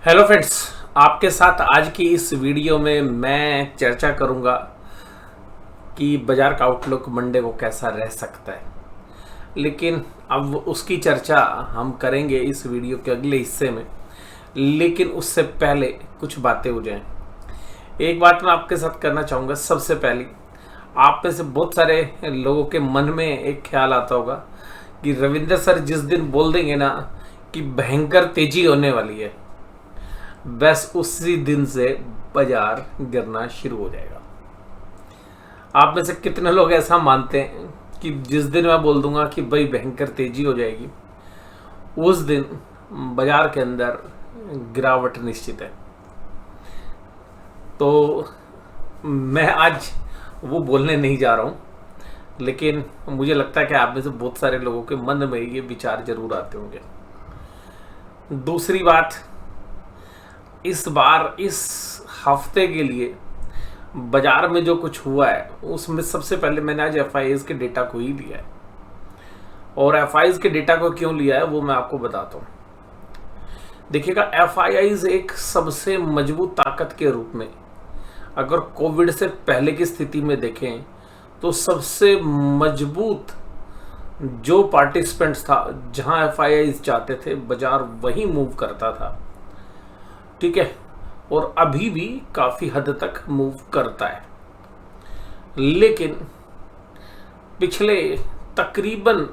Hello friends, आपके साथ आज की इस वीडियो में मैं चर्चा करूंगा कि बाजार का आउटलुक मंडे को कैसा रह सकता है। लेकिन अब उसकी चर्चा हम करेंगे इस वीडियो के अगले हिस्से में। लेकिन उससे पहले कुछ बातें हो जाएं। एक बात मैं आपके साथ करना चाहूँगा। सबसे पहले आप में से बहुत सारे लोगों के मन में एक ख्याल आता होगा कि रविंद्र सर जिस दिन बोल देंगे ना कि भयंकर तेजी होने वाली है, बस उसी दिन से बाजार गिरना शुरू हो जाएगा। आप में से कितने लोग ऐसा मानते हैं कि जिस दिन मैं बोल दूंगा कि भाई भयंकर तेजी हो जाएगी, उस दिन बाजार के अंदर गिरावट निश्चित है? तो मैं आज वो बोलने नहीं जा रहा हूं, लेकिन मुझे लगता है कि आप में से बहुत सारे लोगों के मन में ये विचार जरूर आते होंगे। दूसरी बात, इस बार इस हफ्ते के लिए बाजार में जो कुछ हुआ है उसमें सबसे पहले मैंने आज एफआईआईज के डेटा को ही लिया है। और एफआईआईज के डेटा को क्यों लिया है वो मैं आपको बताता हूँ। देखिएगा, एफआईआईज एक सबसे मजबूत ताकत के रूप में अगर कोविड से पहले की स्थिति में देखें तो सबसे मजबूत जो पार्टिसिपेंट्स था, जहां एफआईआईज चाहते थे बाजार वही मूव करता था। ठीक है, और अभी भी काफी हद तक मूव करता है। लेकिन पिछले तकरीबन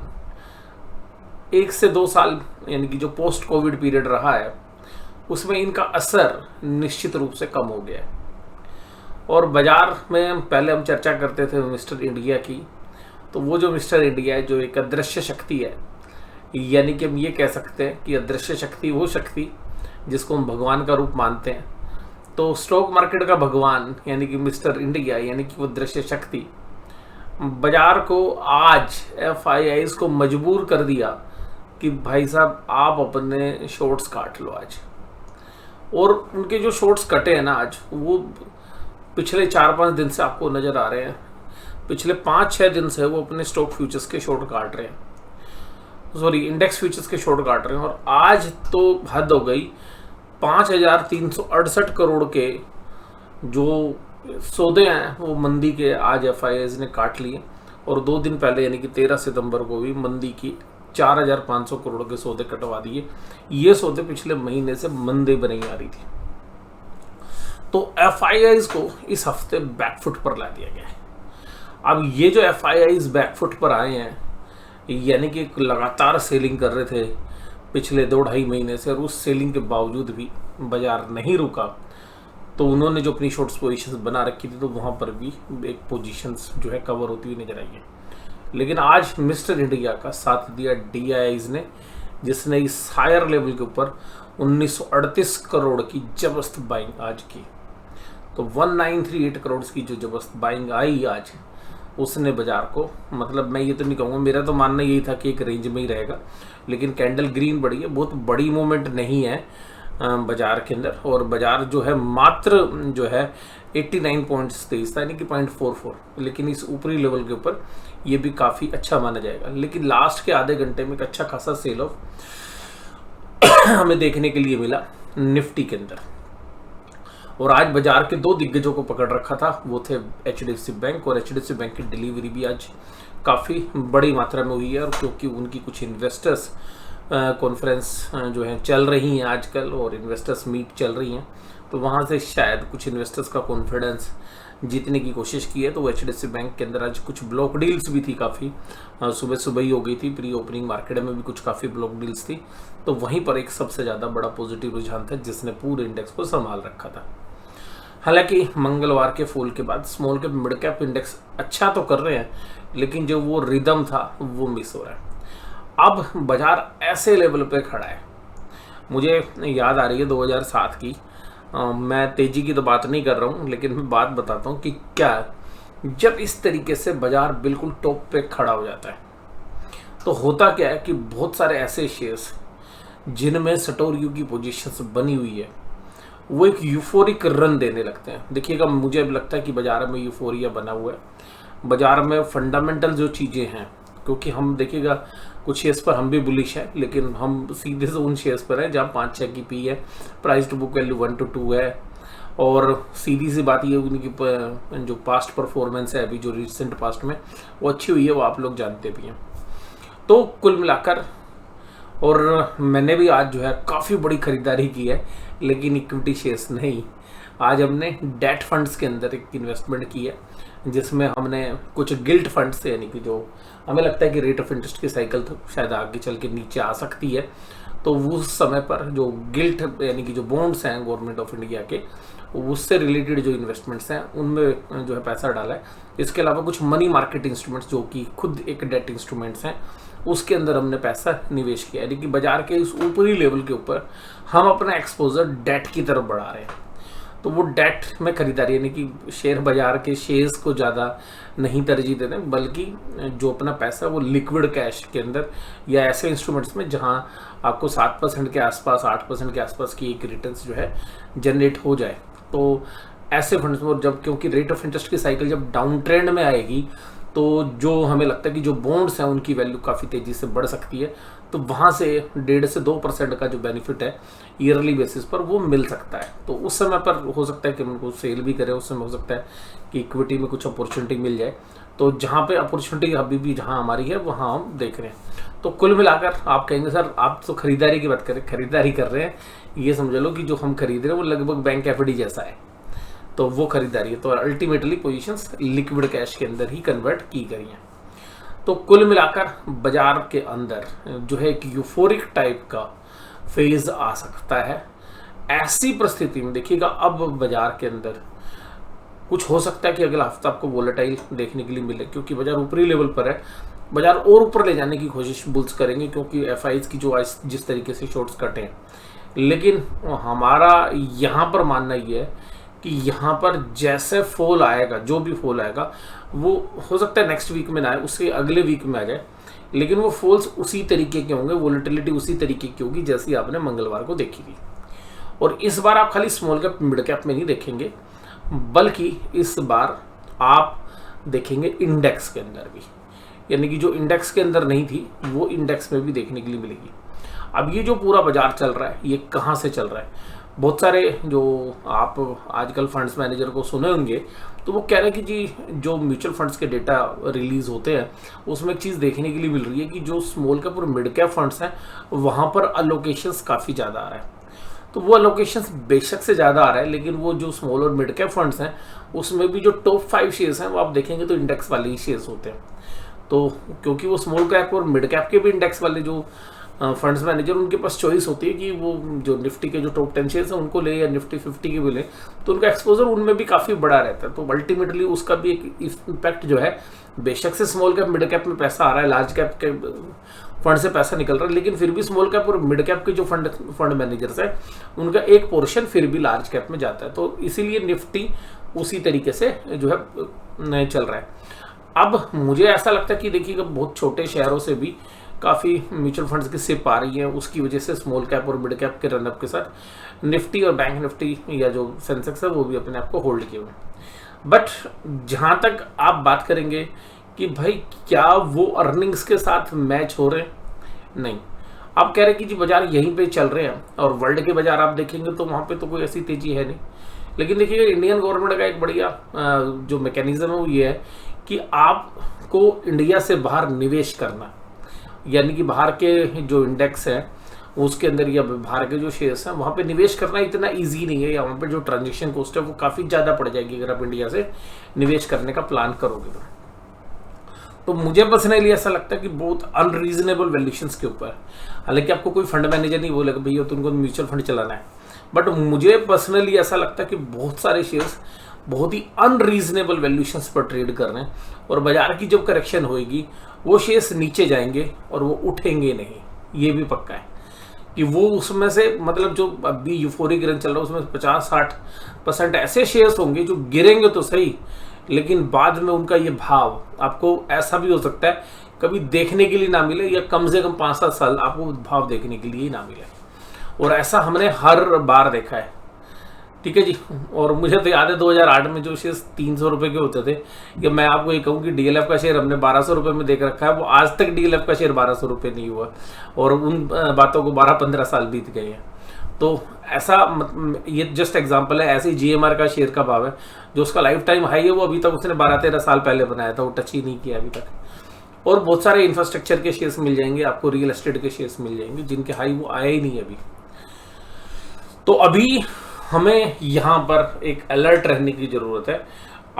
1 से 2 साल यानी कि जो पोस्ट कोविड पीरियड रहा है उसमें इनका असर निश्चित रूप से कम हो गया है। और बाजार में पहले हम चर्चा करते थे मिस्टर इंडिया की, तो वो जो मिस्टर इंडिया है जो एक अदृश्य शक्ति है, यानी कि हम ये कह सकते हैं कि अदृश्य शक्ति वो शक्ति जिसको हम भगवान का रूप मानते हैं। तो स्टॉक मार्केट का भगवान यानी कि मिस्टर इंडिया यानी कि वो दृश्य शक्ति बाजार को आज एफआईआईज को मजबूर कर दिया कि भाई साहब आप अपने शॉर्ट्स काट लो आज। और उनके जो शॉर्ट्स कटे हैं ना आज, वो पिछले 4-5 दिन से आपको नजर आ रहे हैं। पिछले 5-6 दिन से वो अपने स्टॉक फ्यूचर्स के शॉर्ट काट रहे हैं, सॉरी इंडेक्स फ्यूचर्स के शॉर्ट काट रहे हैं। और आज तो हद हो गई, 5,368 करोड़ के जो सौदे हैं वो मंदी के आज एफआईआईज ने काट लिए। और 2 दिन पहले यानी कि 13 सितंबर को भी मंदी की 4,500 करोड़ के सौदे कटवा दिए। ये सौदे पिछले महीने से मंदे बनी आ रही थी। तो एफआईआईज को इस हफ्ते बैकफुट पर ला दिया गया है। अब ये जो एफआईआईज बैकफुट पर आए हैं, यानी कि लगातार सेलिंग कर रहे थे पिछले 2-2.5 महीने से, और उस सेलिंग के बावजूद भी बाजार नहीं रुका, तो उन्होंने जो अपनी शॉर्ट्स पोजीशंस बना रखी थी तो वहां पर भी एक पोजीशंस जो है कवर होती हुई नजर आई है। लेकिन आज मिस्टर इंडिया का साथ दिया डीआईआईज ने, जिसने इस हायर लेवल के ऊपर 1938 करोड़ की जबरदस्त बाइंग आज की। तो 1938 करोड़ की जो जबरदस्त बाइंग आई आज, उसने बाजार को, मतलब मैं ये तो नहीं कहूँगा, मेरा तो मानना यही था कि एक रेंज में ही रहेगा, लेकिन कैंडल ग्रीन बढ़ी है, बहुत बड़ी मूवमेंट नहीं है बाजार के अंदर। और बाजार जो है मात्र जो है 89 पॉइंट्स तेज था, यानी कि 0.44, लेकिन इस ऊपरी लेवल के ऊपर ये भी काफ़ी अच्छा माना जाएगा। लेकिन लास्ट के आधे घंटे में एक अच्छा खासा सेल ऑफ हमें देखने के लिए मिला निफ्टी के अंदर। और आज बाजार के 2 दिग्गजों को पकड़ रखा था, वो थे एचडीएफसी बैंक, और एचडीएफसी बैंक की डिलीवरी भी आज काफ़ी बड़ी मात्रा में हुई है। और क्योंकि उनकी कुछ इन्वेस्टर्स कॉन्फ्रेंस जो है चल रही हैं आजकल, और इन्वेस्टर्स मीट चल रही हैं, तो वहाँ से शायद कुछ इन्वेस्टर्स का कॉन्फिडेंस जीतने की कोशिश की है। तो वो एचडीएफसी बैंक के अंदर आज कुछ ब्लॉक डील्स भी थी, काफ़ी सुबह सुबह ही हो गई थी, प्री ओपनिंग मार्केट में भी कुछ काफ़ी ब्लॉक डील्स थी। तो वहीं पर एक सबसे ज़्यादा बड़ा पॉजिटिव रुझान था जिसने पूरे इंडेक्स को संभाल रखा था। हालांकि मंगलवार के फॉल के बाद small cap mid cap index अच्छा तो कर रहे हैं, लेकिन जो वो रिदम था वो मिस हो रहा है। अब बाजार ऐसे लेवल पे खड़ा है, मुझे याद आ रही है 2007 की। मैं तेजी की तो बात नहीं कर रहा हूँ, लेकिन मैं बात बताता हूँ कि क्या जब इस तरीके से बाजार बिल्कुल टॉप पे खड़ा हो जाता है तो होता क्या है कि बहुत सारे ऐसे शेयर्स जिनमें सटोरियो की पोजीशंस बनी हुई है वो एक यूफोरिक रन देने लगते हैं। देखिएगा, मुझे अब लगता है कि बाजार में यूफोरिया बना हुआ है, बाजार में फंडामेंटल जो चीज़ें हैं, क्योंकि हम देखिएगा कुछ शेयर्स पर हम भी बुलिश हैं, लेकिन हम सीधे से उन शेयर्स पर हैं जहाँ 5-6 की पी है, price to book value 1 to 2 है, और सीधी सी बात ये उनकी जो पास्ट परफॉर्मेंस है अभी जो रिसेंट पास्ट में वो अच्छी हुई है, वो आप लोग जानते भी हैं। तो कुल मिलाकर, और मैंने भी आज जो है काफ़ी बड़ी खरीदारी की है, लेकिन इक्विटी शेयर्स नहीं। आज हमने डेट फंड्स के अंदर एक इन्वेस्टमेंट की है, जिसमें हमने कुछ गिल्ट फंड से, यानी कि जो हमें लगता है कि रेट ऑफ इंटरेस्ट की साइकिल तो शायद आगे चल के नीचे आ सकती है, तो उस समय पर जो गिल्ट यानी कि जो बॉन्ड्स हैं गवर्नमेंट ऑफ इंडिया के, उससे रिलेटेड जो इन्वेस्टमेंट्स हैं उनमें जो है पैसा डाला है। इसके अलावा कुछ मनी मार्केट इंस्ट्रूमेंट्स जो कि खुद एक डेट इंस्ट्रूमेंट्स हैं, उसके अंदर हमने पैसा निवेश किया, यानी कि बाजार के इस ऊपरी लेवल के ऊपर हम अपना एक्सपोजर डेट की तरफ बढ़ा रहे हैं। तो वो डेट में खरीदारी, यानी कि शेयर बाजार के शेयर्स को ज़्यादा नहीं तरजीह देते, बल्कि जो अपना पैसा वो लिक्विड कैश के अंदर या ऐसे इंस्ट्रूमेंट्स में जहां आपको 7% के आसपास, 8% के आसपास की एक रिटर्न्स जो है जनरेट हो जाए, तो ऐसे फंड्स में। जब क्योंकि रेट ऑफ इंटरेस्ट की साइकिल जब डाउन ट्रेंड में आएगी, तो जो हमें लगता है कि जो बॉन्ड्स हैं उनकी वैल्यू काफ़ी तेज़ी से बढ़ सकती है, तो वहाँ से 1.5 से 2% का जो बेनिफिट है ईयरली बेसिस पर वो मिल सकता है। तो उस समय पर हो सकता है कि हम उनको सेल भी करें, उस समय हो सकता है कि इक्विटी में कुछ अपॉर्चुनिटी मिल जाए। तो जहाँ पे अपॉर्चुनिटी अभी भी जहाँ हमारी है वहाँ हम देख रहे हैं। तो कुल मिलाकर आप कहेंगे सर आप तो खरीदारी की बात करें, खरीदारी कर रहे हैं, ये समझ लो कि जो हम खरीद रहे हैं वो लगभग बैंक एफडी जैसा है, तो वो खरीदारी है। तो अल्टीमेटली पोजीशंस लिक्विड कैश के अंदर ही कन्वर्ट की गई हैं। तो कुल मिलाकर बाजार के अंदर जो है एक यूफोरिक टाइप का फेज आ सकता है। ऐसी परिस्थिति में देखिएगा अब बाजार के अंदर कुछ हो सकता है कि अगला हफ्ता आपको वोलेटाइल देखने के लिए मिले, क्योंकि बाजार ऊपरी लेवल पर है। बाजार और ऊपर ले जाने की कोशिश बुल्स करेंगे, क्योंकि एफआईज की जो जिस तरीके से शॉर्ट्स कटे हैं, लेकिन हमारा यहाँ पर मानना ये है कि यहाँ पर जैसे फॉल आएगा, जो भी फॉल आएगा वो हो सकता है नेक्स्ट वीक में ना आए, उसके अगले वीक में आ जाए, लेकिन वो फॉल्स उसी तरीके के होंगे, वोलेटिलिटी उसी तरीके की होगी जैसी आपने मंगलवार को देखी थी। और इस बार आप खाली स्मॉल कैप मिड कैप में नहीं देखेंगे, बल्कि इस बार आप देखेंगे इंडेक्स के अंदर भी, यानी कि जो इंडेक्स के अंदर नहीं थी वो इंडेक्स में भी देखने के लिए मिलेगी। अब ये जो पूरा बाजार चल रहा है ये कहाँ से चल रहा है? बहुत सारे जो आप आजकल फंड्स मैनेजर को सुने होंगे, तो वो कह रहे हैं कि जी जो म्यूचुअल फंड्स के डेटा रिलीज होते हैं उसमें एक चीज़ देखने के लिए मिल रही है कि जो स्मॉल कैप और मिड कैप फंड्स हैं वहाँ पर अलोकेशंस काफ़ी ज़्यादा आ रहा है। तो वो अलोकेशंस बेशक से ज़्यादा आ रहा है, लेकिन वो जो स्मॉल और मिड कैप फंड्स हैं उसमें भी जो टॉप 5 शेयर्स हैं वो आप देखेंगे तो इंडेक्स वाले ही शेयर्स होते हैं। तो क्योंकि वो स्मॉल कैप और मिड कैप के भी इंडेक्स वाले जो फंड्स मैनेजर, उनके पास चॉइस होती है कि वो जो निफ्टी के जो टॉप 10 शेयर्स हैं उनको ले या निफ्टी 50 के भी ले, तो उनका एक्सपोजर उनमें भी काफ़ी बड़ा रहता है। तो अल्टीमेटली उसका भी एक इम्पैक्ट जो है, बेशक से स्मॉल कैप मिड कैप में पैसा आ रहा है, लार्ज कैप के फंड से पैसा निकल रहा है, लेकिन फिर भी स्मॉल कैप और मिड कैप के जो फंड मैनेजर्स हैं उनका एक पोर्शन फिर भी लार्ज कैप में जाता है। तो इसीलिए निफ्टी उसी तरीके से जो है चल रहा है। अब मुझे ऐसा लगता है कि देखिएगा बहुत छोटे शहरों से भी काफ़ी म्यूचुअल फंड्स की सिप आ रही है, उसकी वजह से स्मॉल कैप और मिड कैप के रनअप के साथ निफ्टी और बैंक निफ्टी या जो सेंसेक्स है वो भी अपने आप को होल्ड किए हुए। बट जहाँ तक आप बात करेंगे कि भाई क्या वो अर्निंग्स के साथ मैच हो रहे हैं, नहीं। आप कह रहे हैं कि जी बाजार यहीं पे चल रहे हैं, और वर्ल्ड के बाजार आप देखेंगे तो वहाँ पे तो कोई ऐसी तेजी है नहीं। लेकिन देखिए इंडियन गवर्नमेंट का एक बढ़िया जो मैकेनिज्म है वो ये है कि आपको इंडिया से बाहर निवेश करना, यानी कि बाहर के जो इंडेक्स हैं उसके अंदर या बाहर के जो शेयर्स हैं वहाँ पे निवेश करना इतना इजी नहीं है, या वहाँ पे जो ट्रांजेक्शन कॉस्ट है वो काफ़ी ज़्यादा पड़ जाएगी अगर आप इंडिया से निवेश करने का प्लान करोगे तो मुझे पर्सनली ऐसा लगता है कि बहुत अनरीजनेबल वैल्यूशंस के ऊपर, हालांकि आपको कोई फंड मैनेजर नहीं बोलेगा भैया तुमको म्यूचुअल फंड चलाना है, बट मुझे पर्सनली ऐसा लगता है कि बहुत सारे शेयर्स बहुत ही अनरीजनेबल वैल्यूशंस पर ट्रेड कर रहे हैं, और बाजार की जब करेक्शन होएगी वो शेयर्स नीचे जाएंगे और वो उठेंगे नहीं। ये भी पक्का है कि वो उसमें से मतलब जो अभी यूफोरिक रन चल रहा है उसमें 50-60% ऐसे शेयर्स होंगे जो गिरेंगे तो सही, लेकिन बाद में उनका ये भाव आपको ऐसा भी हो सकता है कभी देखने के लिए ना मिले, या कम से कम 5-7 साल आपको भाव देखने के लिए ही ना मिले। और ऐसा हमने हर बार देखा है ठीक है जी। और मुझे तो याद है 2008 में जो शेयर 300 रुपए के होते थे, कि मैं आपको ये कहूँ कि डीएलएफ का शेयर हमने 1200 रुपए में देख रखा है, वो आज तक डीएलएफ का शेयर 1200 रुपए नहीं हुआ, और उन बातों को 12-15 साल बीत गए हैं। तो ऐसा ये जस्ट एग्जांपल है। ऐसे ही जीएमआर का शेयर का भाव है, जो उसका लाइफ टाइम हाई है, वो अभी तक उसने 12-13 साल पहले बनाया था, वो टच ही नहीं किया अभी तक। और बहुत सारे इंफ्रास्ट्रक्चर के शेयर्स मिल जाएंगे आपको, रियल एस्टेट के शेयर्स मिल जाएंगे, जिनके हाई वो आया ही नहीं अभी। तो अभी हमें यहाँ पर एक अलर्ट रहने की जरूरत है।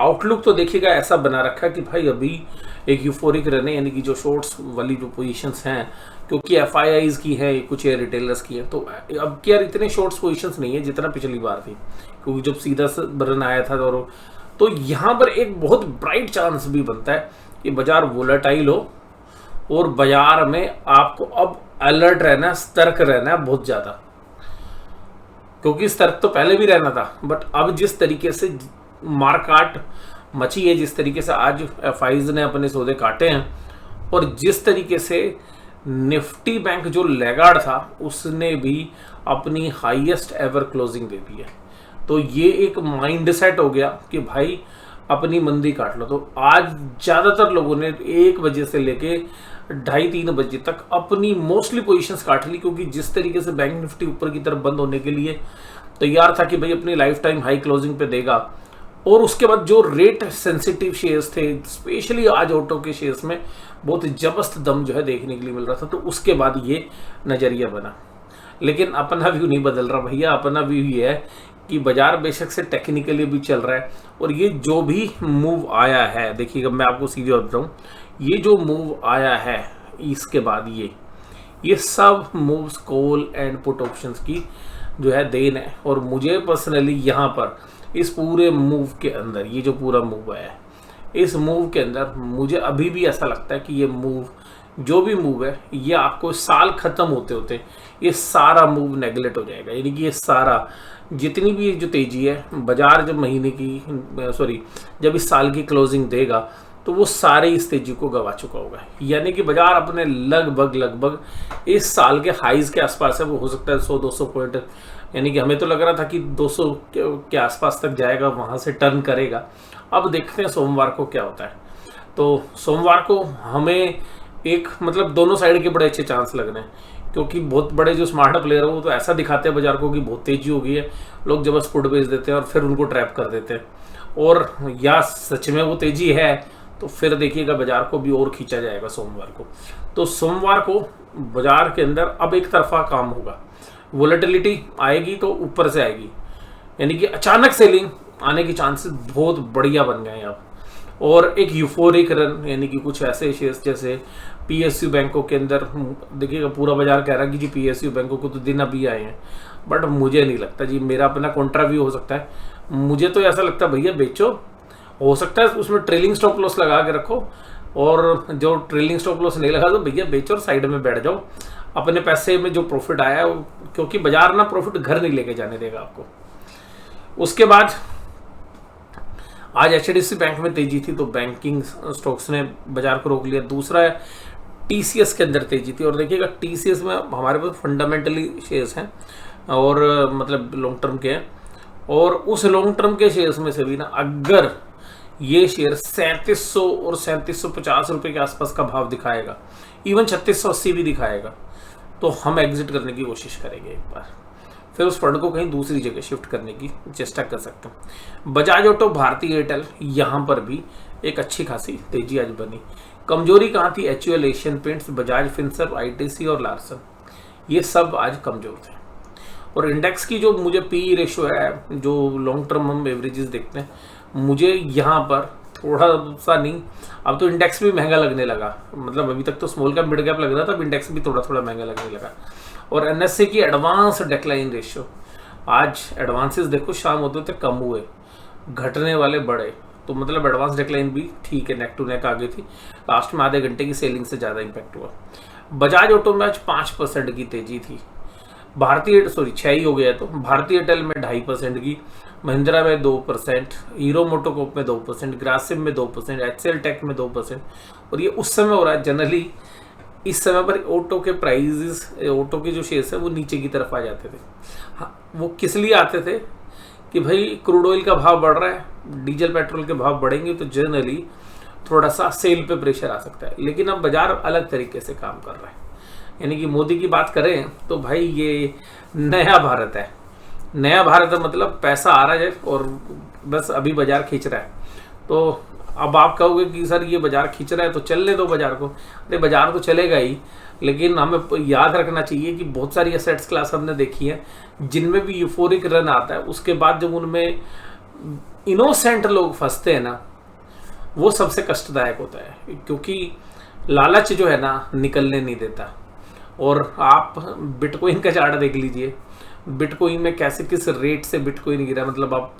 आउटलुक तो देखिएगा ऐसा बना रखा है कि भाई अभी एक यूफोरिक रहने, यानी कि जो शॉर्ट्स वाली जो पोजीशंस हैं, क्योंकि एफआईआईज की है, कुछ एयर रिटेलर्स की है, तो अब क्या इतने शॉर्ट्स पोजीशंस नहीं है जितना पिछली बार थी, क्योंकि जब सीधा रन आया था। और तो यहाँ पर एक बहुत ब्राइट चांस भी बनता है कि बाजार वोलेटाइल हो, और बाजार में आपको अब अलर्ट रहना, सतर्क रहना है बहुत ज़्यादा, क्योंकि सतर्क तो पहले भी रहना था, बट अब जिस तरीके से मारकाट मची है, जिस तरीके से आज एफआईज ने अपने सौदे काटे हैं, और जिस तरीके से निफ्टी बैंक जो लैगार्ड था उसने भी अपनी हाईएस्ट एवर क्लोजिंग दे दी है, तो ये एक माइंड सेट हो गया कि भाई अपनी मंदी काट लो। तो आज ज़्यादातर लोगों ने 1 बजे से लेके 2:30-3 बजे तक अपनी मोस्टली पोजीशंस काट ली, क्योंकि जिस तरीके से बैंक निफ्टी ऊपर की तरफ बंद होने के लिए तैयार था कि भाई अपनी लाइफ टाइम हाई क्लोजिंग पे देगा, और उसके बाद जो रेट सेंसिटिव शेयर्स थे, स्पेशली आज ऑटो के शेयर्स में बहुत जबरदस्त दम जो है देखने के लिए मिल रहा था, तो उसके बाद ये नज़रिया बना। लेकिन अपना व्यू नहीं बदल रहा भैया, अपना व्यू ये है कि बाजार बेशक से टेक्निकली भी चल रहा है, और ये जो भी मूव आया है, देखिएगा मैं आपको सीधे बताऊं, ये जो मूव आया है इसके बाद ये सब moves call and put options की जो है देन है। और मुझे पर्सनली यहाँ पर इस पूरे मूव के अंदर, ये जो पूरा मूव आया है, इस मूव के अंदर मुझे अभी भी ऐसा लगता है कि ये मूव, जो भी मूव है, ये आपको साल खत्म होते होते ये सारा मूव नेगलेक्ट हो जाएगा। यानी कि ये सारा जितनी भी जो तेजी है, बाजार जब महीने की जब इस साल की क्लोजिंग देगा, तो वो सारे इस तेजी को गवा चुका होगा। यानी कि बाजार अपने लगभग इस साल के हाईज के आसपास है। वो हो सकता है 100-200 पॉइंट, यानी कि हमें तो लग रहा था कि 200 के आसपास तक जाएगा, वहां से टर्न करेगा। अब देखते हैं सोमवार को क्या होता है। तो सोमवार को हमें एक मतलब दोनों साइड के बड़े अच्छे चांस लग रहे हैं, क्योंकि बहुत बड़े जो स्मार्ट प्लेयर है वो तो ऐसा दिखाते हैं बाजार को कि बहुत तेजी हो गई है, लोग जबरदस्त पुट बेच देते हैं और फिर उनको ट्रैप कर देते हैं, और या सच में वो तेजी है तो फिर देखिएगा बाजार को भी और खींचा जाएगा सोमवार को। तो सोमवार को बाजार के अंदर अब एक तरफा काम होगा, वोलेटिलिटी आएगी तो ऊपर से आएगी, यानी कि अचानक सेलिंग आने की चांसेस बहुत बढ़िया बन गए हैं अब। और एक यूफोरिक रन, यानी कि कुछ ऐसे शेयर्स जैसे पीएसयू बैंकों के अंदर देखिएगा पूरा बाजार कह रहा है कि जी पीएसयू बैंकों को तो दिन अभी आए हैं, बट मुझे नहीं लगता जी, मेरा अपना कॉन्ट्रा व्यू हो सकता है, मुझे तो ऐसा लगता है भैया बेचो, हो सकता है उसमें ट्रेलिंग स्टॉप लॉस लगा के रखो, और जो ट्रेलिंग स्टॉप लॉस नहीं लगा तो भैया बेचो और साइड में बैठ जाओ, अपने पैसे में जो प्रॉफिट आया है, क्योंकि बाजार ना प्रॉफिट घर नहीं लेके जाने देगा आपको। उसके बाद आज एचडीएफसी बैंक में तेजी थी, तो बैंकिंग स्टॉक्स ने बाजार को रोक लिया। दूसरा है टीसीएस के अंदर तेजी थी, और देखिएगा टीसीएस में हमारे पास फंडामेंटली शेयर्स हैं और मतलब लॉन्ग टर्म के हैं, और उस लॉन्ग टर्म के शेयर्स में से भी ना अगर ये शेयर 3700 और 3750 रुपए के आसपास का भाव दिखाएगा, इवन 3680 भी दिखाएगा, तो हम एग्जिट करने की कोशिश करेंगे एक बार, फिर उस फंड को कहीं दूसरी जगह शिफ्ट करने की चेष्टा कर सकते हैं। बजाज ऑटो, भारती एयरटेल, यहाँ पर भी एक अच्छी खासी तेजी आज बनी। कमजोरी कहाँ थी? HUL, Asian paints, Bajaj Finserv, ITC और लार्सन, ये सब आज कमजोर थे। और इंडेक्स की जो मुझे पी रेशो है, जो लॉन्ग टर्म हम एवरेजेस देखते हैं, मुझे यहाँ पर थोड़ा सा नहीं, अब तो इंडेक्स भी महंगा लगने लगा, मतलब अभी तक तो स्मॉल कैप मिड कैप लग रहा था, अब इंडेक्स भी थोड़ा थोड़ा महंगा लगने लगा। और एनएससी की एडवांस डिक्लाइन रेशियो, आज एडवांसेस देखो शाम होते थे कम हुए, घटने वाले बढ़े, तो मतलब एडवांस डिक्लाइन भी ठीक है, नेक टू नेक आगे थी, लास्ट में आधे घंटे की सेलिंग से ज़्यादा इंपैक्ट हुआ। बजाज ऑटो में आज 5% की तेजी थी, भारतीय 6 ही हो गया, तो भारतीय एयरटेल में 2.5% की, महिंद्रा में 2%, हीरो मोटोकॉर्प में 2%, ग्रासिम में 2%, एचसीएल टेक में 2%। और ये उस समय हो रहा है, जनरली इस समय पर ऑटो के प्राइजेस, ऑटो के जो शेयर्स है वो नीचे की तरफ आ जाते थे। हाँ, वो किस लिए आते थे कि भाई क्रूड ऑयल का भाव बढ़ रहा है, डीजल पेट्रोल के भाव बढ़ेंगे तो जनरली थोड़ा सा सेल पे प्रेशर आ सकता है। लेकिन अब बाजार अलग तरीके से काम कर रहा है, यानी कि मोदी की बात करें तो भाई ये नया भारत है। नया भारत है मतलब पैसा आ रहा है और बस अभी बाजार खींच रहा है। तो अब आप कहोगे कि सर ये बाजार खींच रहा है तो चलने दो बाजार को। अरे बाजार तो चलेगा ही, लेकिन हमें याद रखना चाहिए कि बहुत सारी एसेट्स क्लास हमने देखी है जिनमें भी यूफोरिक रन आता है, उसके बाद जब उनमें इनोसेंट लोग फंसते हैं ना, वो सबसे कष्टदायक होता है, क्योंकि लालच जो है ना निकलने नहीं देता। और आप बिटकॉइन का चार्ट देख लीजिए, बिटकॉइन में कैसे किस रेट से बिटकॉइन गिरा, मतलब आप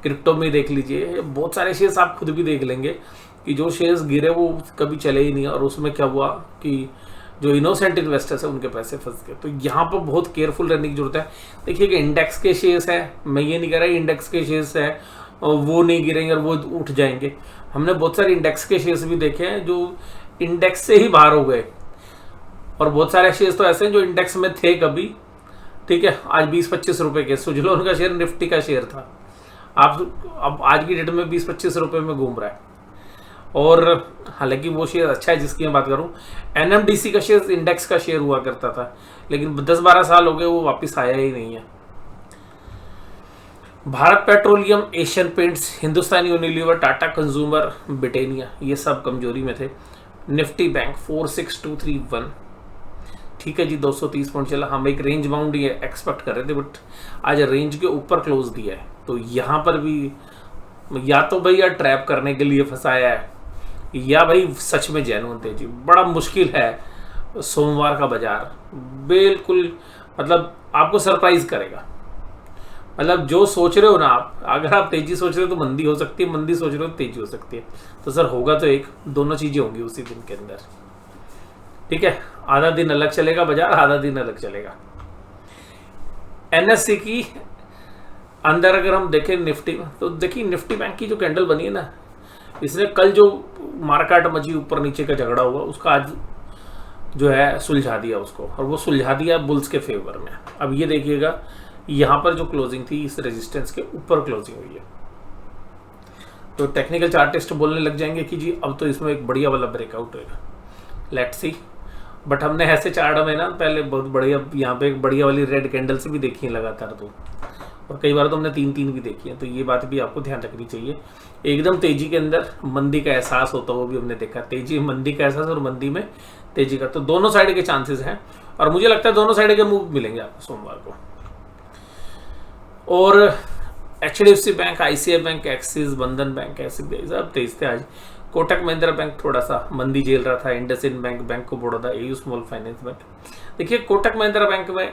क्रिप्टो में देख लीजिए, बहुत सारे शेयर्स आप खुद भी देख लेंगे कि जो शेयर्स गिरे वो कभी चले ही नहीं, और उसमें क्या हुआ कि जो इनोसेंट इन्वेस्टर्स है उनके पैसे फंस गए। तो यहाँ पर बहुत केयरफुल रहने की जरूरत है। देखिए कि इंडेक्स के शेयर्स है, मैं ये नहीं कह रहा इंडेक्स के शेयर्स है वो नहीं गिरेंगे और वो उठ जाएंगे। हमने बहुत सारे इंडेक्स के शेयर्स भी देखे हैं जो इंडेक्स से ही बाहर हो गए, और बहुत सारे शेयर्स तो ऐसे हैं जो इंडेक्स में थे कभी, ठीक है, आज 20-25 रुपए के। सुजलोन का शेयर निफ्टी का शेयर था, आप अब आज की डेट में 20-25 रुपए में घूम रहा है। और हालांकि वो शेयर अच्छा है जिसकी मैं बात करूं, एनएमडीसी का शेयर इंडेक्स का शेयर हुआ करता था, लेकिन 10-12 साल हो गए वो वापस आया ही नहीं है। Bharat Petroleum, Asian Paints, Hindustan Unilever, Tata Consumer, Britannia, ये सब कमजोरी में थे। निफ्टी बैंक 46231, ठीक है जी, 230 पॉइंट चला। हम एक रेंज बाउंड ही एक्सपेक्ट कर रहे थे, बट आज रेंज के ऊपर क्लोज दिया है। तो यहाँ पर भी या तो भैया ट्रैप करने के लिए फंसाया है, या भाई सच में जेन्युइन तेजी। बड़ा मुश्किल है सोमवार का बाजार, बिल्कुल मतलब आपको सरप्राइज करेगा। मतलब जो सोच रहे हो ना आप, अगर आप तेजी सोच रहे हो तो मंदी हो सकती है, मंदी सोच रहे हो तो तेजी हो सकती है। तो सर होगा तो एक, दोनों चीजें होंगी उसी दिन के अंदर, ठीक है। आधा दिन अलग चलेगा बाजार, आधा दिन अलग चलेगा। एनएससी की अंदर अगर हम देखें निफ्टी में, तो देखिए निफ्टी बैंक की जो कैंडल बनी है ना, इसने कल जो मार्केट मची ऊपर नीचे का झगड़ा हुआ उसका आज जो है सुलझा दिया उसको, और वो सुलझा दिया बुल्स के फेवर में। अब ये देखिएगा यहाँ पर जो क्लोजिंग थी इस रेजिस्टेंस के ऊपर क्लोजिंग हुई है, तो टेक्निकल चार्टिस्ट बोलने लग जाएंगे कि जी अब तो इसमें एक बढ़िया वाला ब्रेकआउट होगा, लेट्स सी। बट हमने ऐसे चार्ट में ना पहले बहुत बढ़िया यहाँ पे एक बढ़िया वाली रेड कैंडल से भी देखी है लगातार, तो और कई बार तो हमने 3-3 भी देखी है। तो ये बात भी आपको ध्यान रखनी चाहिए। एकदम तेजी के अंदर मंदी का एहसास होता है, वो भी हमने देखा, तेजी मंदी का एहसास और मंदी में तेजी का, तो दोनों साइड के चांसेस हैं, और मुझे लगता है दोनों साइड के मूव मिलेंगे आपको सोमवार को। और HDFC bank, ICICI bank, axis, बंधन बैंक, SBI सब तेज थे आज। कोटक महिंद्रा बैंक थोड़ा सा मंदी झेल रहा था, IndusInd bank, bank of Baroda, AU small finance bank. देखिए कोटक महिंद्रा बैंक में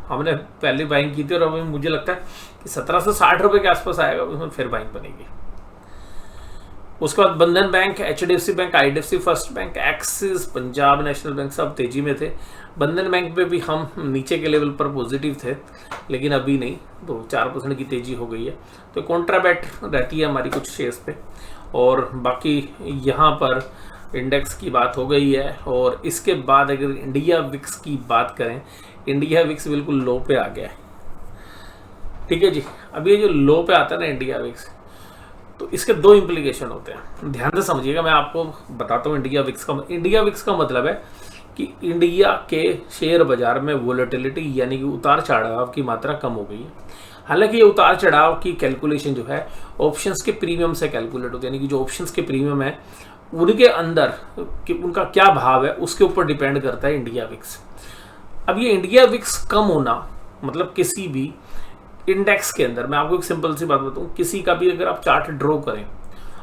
हमने पहले बाइंग की थी, और अभी मुझे लगता है कि 1760 रुपए के आसपास आएगा, उसमें फिर बाइंग बनेगी। उसके बाद बंधन bank, HDFC bank, IDFC first bank, axis, Punjab national bank सब तेजी में थे। बंधन बैंक पे भी हम नीचे के लेवल पर पॉजिटिव थे, लेकिन अभी नहीं, तो 4% की तेजी हो गई है। तो कॉन्ट्राबैट रहती है हमारी कुछ शेयर्स पे। और बाकी यहाँ पर इंडेक्स की बात हो गई है। और इसके बाद अगर इंडिया विक्स की बात करें, इंडिया विक्स बिल्कुल लो पे आ गया है, ठीक है जी। अब ये जो लो पे आता है ना इंडिया विक्स, तो इसके दो इम्प्लीकेशन होते हैं, ध्यान से समझिएगा। मैं आपको बताता हूँ इंडिया विक्स का मतलब है कि इंडिया के शेयर बाजार में वोलेटिलिटी यानी कि उतार चढ़ाव की मात्रा कम हो गई है। हालांकि ये उतार चढ़ाव की कैलकुलेशन जो है ऑप्शंस के प्रीमियम से कैलकुलेट होती है, यानी कि जो ऑप्शंस के प्रीमियम है उनके अंदर कि उनका क्या भाव है उसके ऊपर डिपेंड करता है इंडिया विक्स। अब ये इंडिया विक्स कम होना मतलब किसी भी इंडेक्स के अंदर, मैं आपको एक सिंपल सी बात बताऊं, किसी का भी अगर आप चार्ट ड्रॉ करें,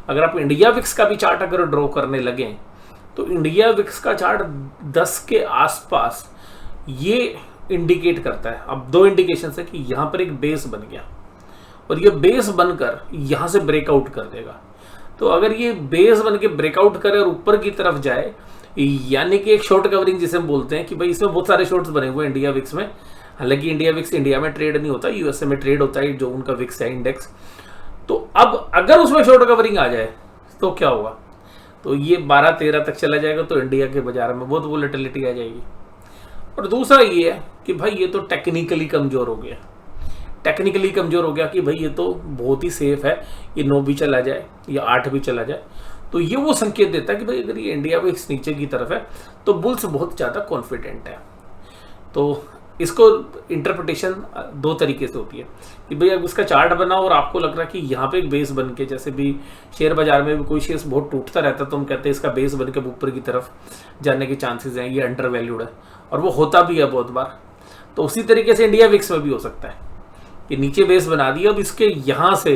अगर आप इंडिया विक्स का भी चार्ट अगर ड्रॉ करने लगे तो इंडिया विक्स का चार्ट 10 के आसपास ये इंडिकेट करता है। अब दो इंडिकेशन है कि यहां पर एक बेस बन गया और ये बेस बनकर यहां से ब्रेकआउट कर देगा। तो अगर ये बेस बन के ब्रेकआउट करे और ऊपर की तरफ जाए, यानी कि एक शॉर्ट कवरिंग जिसे हम बोलते हैं कि भाई इसमें बहुत सारे शॉर्ट्स बने हुए इंडिया विक्स में। हालांकि इंडिया विक्स इंडिया में ट्रेड नहीं होता, यूएसए में ट्रेड होता है जो उनका विक्स है इंडेक्स। तो अब अगर उसमें शॉर्ट कवरिंग आ जाए तो क्या होगा, तो ये 12-13 तक चला जाएगा, तो इंडिया के बाजार में बहुत वोलेटिलिटी आ जाएगी। और दूसरा ये है कि भाई ये तो टेक्निकली कमजोर हो गया। टेक्निकली कमजोर हो गया कि भाई ये तो बहुत ही सेफ है, ये 9 भी चला जाए या 8 भी चला जाए, तो ये वो संकेत देता है कि भाई अगर ये इंडिया विक्स नीचे की तरफ है तो बुल्स बहुत ज़्यादा कॉन्फिडेंट है। तो इसको इंटरप्रिटेशन 2 तरीके से होती है कि भाई अब इसका चार्ट बना और आपको लग रहा है कि यहाँ पे एक बेस बन के, जैसे भी शेयर बाजार में भी कोई शेयर बहुत टूटता रहता है तो हम कहते हैं इसका बेस बन के ऊपर की तरफ जाने के चांसेस हैं, ये अंडर वैल्यूड है, और वो होता भी है बहुत बार। तो उसी तरीके से इंडिया विक्स में भी हो सकता है कि नीचे बेस बना दिया, अब इसके यहाँ से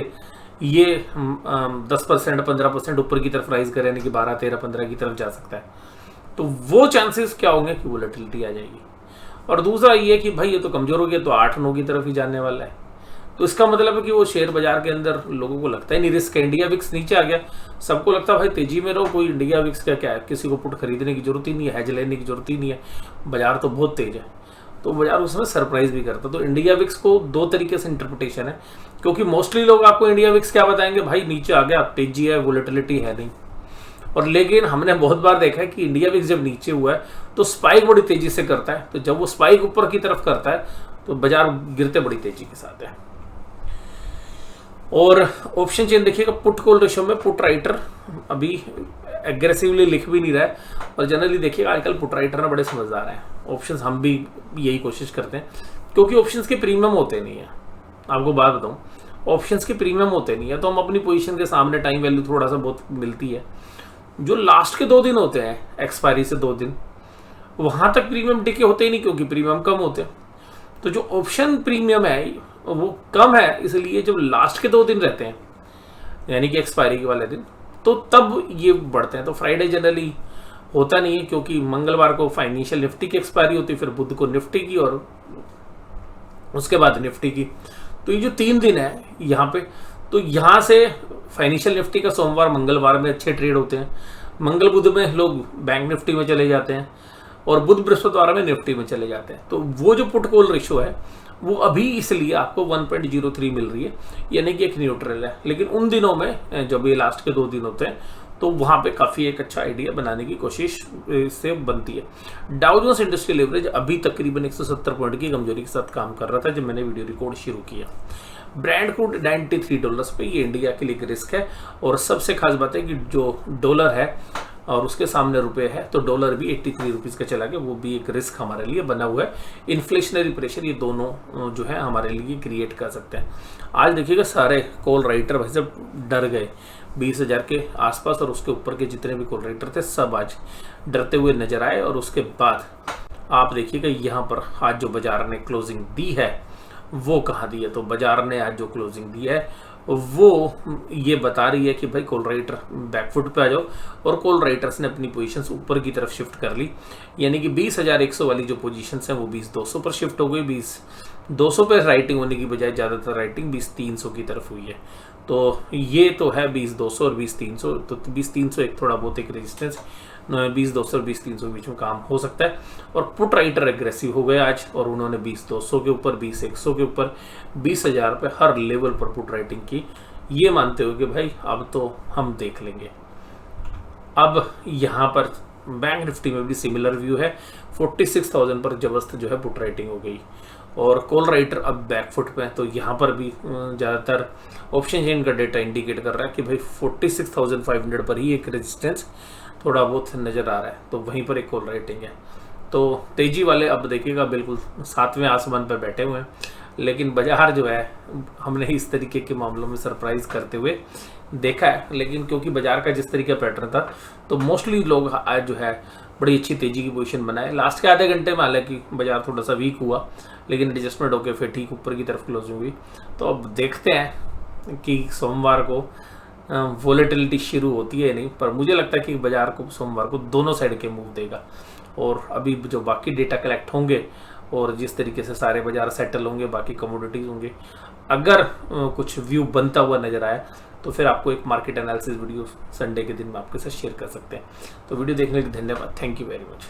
ये 10% 15% ऊपर की तरफ राइज करे, यानी कि 12 13 15 की तरफ जा सकता है। तो वो चांसेस क्या होंगे कि वोलेटिलिटी आ जाएगी। और दूसरा ये कि भाई ये तो कमजोर हो गया तो 8-9 की तरफ ही जाने वाला है, तो इसका मतलब है कि वो शेयर बाजार के अंदर लोगों को लगता है नहीं रिस्क है। इंडिया विक्स नीचे आ गया, सबको लगता है भाई तेजी में रहो, कोई इंडिया विक्स का क्या है, किसी को पुट खरीदने की जरूरत ही नहीं है, हेज लेने की जरूरत ही नहीं है, बाजार तो बहुत तेज है, तो बाजार उसमें सरप्राइज भी करता है। तो इंडिया विक्स को 2 तरीके से इंटरप्रिटेशन है, क्योंकि मोस्टली लोग आपको इंडिया विक्स क्या बताएंगे, भाई नीचे आ गया, तेजी है, वोलेटिलिटी है नहीं। और लेकिन हमने बहुत बार देखा है कि इंडिया विक्स जब नीचे हुआ है तो स्पाइक बड़ी तेजी से करता है, तो जब वो स्पाइक ऊपर की तरफ करता है तो बाजार गिरते बड़ी तेजी के साथ है। और ऑप्शन चेन देखिएगा, पुट कॉल रेशियो में पुट राइटर अभी एग्रेसिवली लिख भी नहीं रहा है, और जनरली देखिएगा आजकल पुट राइटर ना बड़े समझदार हैं। ऑप्शंस हम भी यही कोशिश करते हैं, क्योंकि ऑप्शंस के प्रीमियम होते नहीं है। आपको बात बताऊं, ऑप्शंस के प्रीमियम होते नहीं है, तो हम अपनी पोजीशन के सामने टाइम वैल्यू थोड़ा सा बहुत मिलती है। जो लास्ट के 2 दिन होते हैं एक्सपायरी से 2 दिन, वहां तक प्रीमियम टिके होते ही नहीं, क्योंकि प्रीमियम कम होते हैं। तो जो ऑप्शन प्रीमियम है वो कम है, इसलिए जब लास्ट के 2 दिन रहते हैं यानी कि एक्सपायरी के वाले दिन, तो तब ये बढ़ते हैं। तो फ्राइडे जनरली होता नहीं है, क्योंकि मंगलवार को फाइनेंशियल निफ्टी की एक्सपायरी होती है, फिर बुध को निफ्टी की, और उसके बाद निफ्टी की। तो ये जो 3 दिन है यहाँ पे, तो यहाँ से फाइनेंशियल निफ्टी का सोमवार मंगलवार में अच्छे ट्रेड होते हैं, मंगल बुध में लोग बैंक निफ्टी में चले जाते हैं, और बुध बृहस्पतिवार में निफ्टी में चले जाते हैं। तो वो जो पुट कॉल रेशियो है वो अभी इसलिए आपको 1.03 मिल रही है, यानी कि एक न्यूट्रल है। लेकिन उन दिनों में जब ये लास्ट के 2 दिन होते हैं तो वहां पे काफी एक अच्छा आइडिया बनाने की कोशिश से बनती है। डाउ जोन्स इंडस्ट्रियल एवरेज अभी तकरीबन 170 पॉइंट की कमजोरी के साथ काम कर रहा था जब मैंने वीडियो रिकॉर्ड शुरू किया। ब्रांड क्रूड $93 पे, ये इंडिया के लिए एक रिस्क है। और सबसे खास बात है कि जो डॉलर है और उसके सामने रुपए है, तो डॉलर भी 83 रुपीज़ का चला गया, वो भी एक रिस्क हमारे लिए बना हुआ है। इन्फ्लेशनरी प्रेशर, ये दोनों जो है हमारे लिए क्रिएट कर सकते हैं। आज देखिएगा सारे कॉल राइटर भाई सब डर गए, 20,000 के आसपास और उसके ऊपर के जितने भी कॉल राइटर थे सब आज डरते हुए नजर आए। और उसके बाद आप देखिएगा यहाँ पर आज जो बाजार ने क्लोजिंग दी है वो कहाँ दी है, तो बाजार ने आज जो क्लोजिंग दी है वो ये बता रही है कि भाई कॉल राइटर बैकफुट पे आ जाओ, और कॉल राइटर्स ने अपनी पोजीशंस ऊपर की तरफ शिफ्ट कर ली, यानी कि 20,100 वाली जो पोजीशंस हैं वो 20,200 पर शिफ्ट हो गई। 20,200 पर राइटिंग होने की बजाय ज़्यादातर राइटिंग 20,300 की तरफ हुई है। तो ये तो है 20,200 और 20,300, तो 20,300 एक थोड़ा बहुत एक रेजिस्टेंस, 20,200 और 20,300 के बीच में काम हो सकता है। और पुट राइटर एग्रेसिव हो गए आज, और उन्होंने 20,200 के ऊपर, 20,100 के ऊपर, 20,000 पे हर लेवल पर पुट राइटिंग की, ये मानते हो कि भाई अब तो हम देख लेंगे। अब यहाँ पर बैंक निफ्टी में भी सिमिलर व्यू है, 46,000 पर जबरदस्त जो है पुट राइटिंग हो गई, और कॉल राइटर अब बैकफुट पे है। तो यहाँ पर भी ज़्यादातर ऑप्शन चेन का डेटा इंडिकेट कर रहा है कि भाई 46,500 पर ही एक रेजिस्टेंस थोड़ा बहुत नज़र आ रहा है, तो वहीं पर एक कॉल राइटिंग है। तो तेजी वाले अब देखिएगा बिल्कुल 7वें आसमान पर बैठे हुए हैं, लेकिन बाजार जो है हमने इस तरीके के मामलों में सरप्राइज करते हुए देखा है। लेकिन क्योंकि बाजार का जिस तरीके का पैटर्न था, तो मोस्टली लोग आज जो है बड़ी अच्छी तेजी की पोजीशन बनाए। लास्ट के आधे घंटे में हालांकि बाजार थोड़ा सा वीक हुआ, लेकिन एडजस्टमेंट होकर फिर ठीक ऊपर की तरफ क्लोजिंग हुई। तो अब देखते हैं कि सोमवार को वोलेटिलिटी शुरू होती है नहीं, पर मुझे लगता है कि बाजार को सोमवार को दोनों साइड के मूव देगा। और अभी जो बाकी डेटा कलेक्ट होंगे और जिस तरीके से सारे बाजार सेटल होंगे, बाकी कमोडिटीज होंगे, अगर कुछ व्यू बनता हुआ नजर आया तो फिर आपको एक मार्केट एनालिसिस वीडियो संडे के दिन में आपके साथ शेयर कर सकते हैं। तो वीडियो देखने के लिए धन्यवाद, थैंक यू वेरी मच।